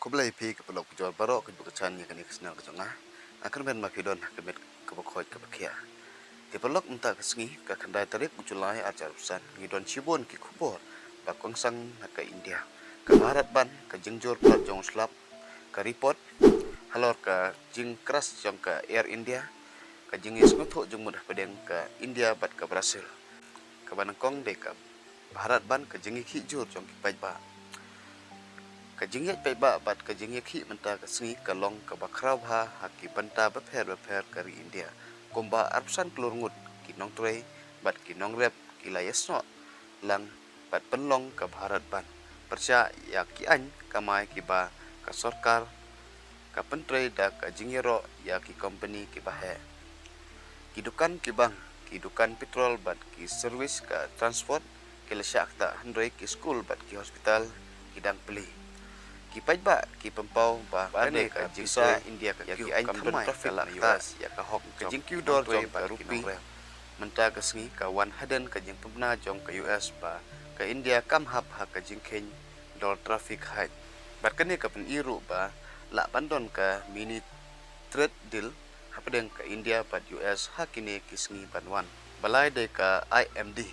Kublai pi ke pelok jual barok ke bukan yang kini kesenal ke jongah. Akan ben makidon kemet ke bukhoy ke bakia. Di pelok entah kesengi ke kendai tarik uculai ajar urusan ngidon cibon ki kubor bakong sang ke India. Ke barat ban ke jengjur plat jong slap ke report halor ke jing keras jong ke Air India ke jingis ngutuk jong mudah pedeng ke India bat ke Brazil. Ke banangkong de ke barat ban ke jingi hijur jong ki pajba. Kajingyat paiba bat kajingyat hi menta kesengi kalong ke bakrau ha haki banta beper kari India. Kumba arpsan kelurngut kinong trei bat kinong rep kilayesno lang bat penlong ke barat ban. Persya ya ki an kamai kiba ke sorkar ke pentrei da ke jingyero ya ki company kiba he. Kidukan kibang kidukan petrol bat ki service ke transport kilasyak ta handrei ki school bat ki hospital kidang peli. Kipai ba ki pempau ba kane ka jingsa India ka ki ain kamai kala US ya ka hok ka jingkiu dor jong ka rupi menta ka sengi ka wan haden ka jing pemna jong ka US ba ka India kam hap ha ka jingken dor traffic height bat kane ka pen iru ba la bandon ka mini trade deal hapdeng ka India bat US ha kini ki sengi banwan balai de ka IMD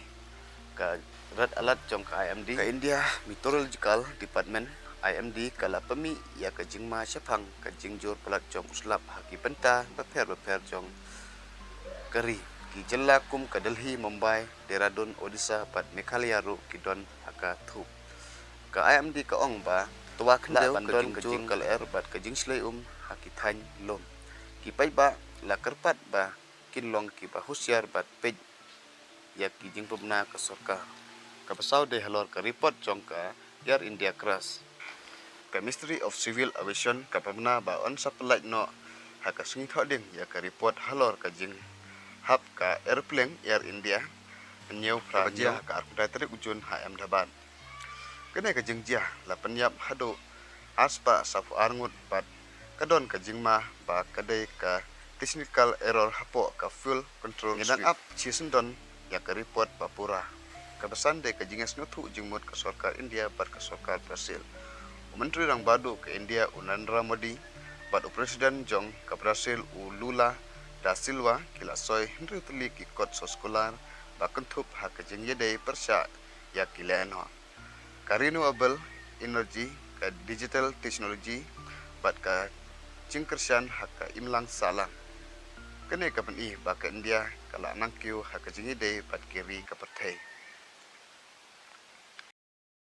ka red alert jong ka IMD ka India Meteorological Department IMD kala pemi ya ke jingma syapang ke jingjur pelat jong uslap haki benta beper jong keri ki jela kum ke Delhi Mumbai Dehradun Odisha pat Meghalaya ru kidon haka thu ke IMD ke ong ba tua khendeu ke jingjur ke ler bat ke jingslei haki than lom ki pai ba la kerpat ba kinlong ki ba husyar bat pej ya ki jing pemna ke sorka ke pesau de halor ke report jong ke Air India crash ke Ministry of Civil Aviation ke pemna ba on supply no haka sungi thoding ya ke report halor ke jing hap ka airplane Air India nyeu praja ka arkudai tarik ujun HM Daban kene ke jing jia la penyap hado aspa safu arngut bat kadon ke jingma ba kadai ka technical error hapo ka fuel control ngedang up chisendon ya ke report bapura kebesan de ke jinges ngutu jingmut ke sorkar India bat ke sorkar Brazil Menteri Rang Badu ke India Narendra Modi bat Presiden Jong ke Brazil Lula da Silva kila soy Henry Tuli ki kot soskolar ba kentup ha ke jengyede persya ya kila eno ka renewable energy ke digital technology bat ka jingkersian ha ke imlang salang kene ka peni ba ke India kala nangkiu ha ke jengyede bat kiri ke perthai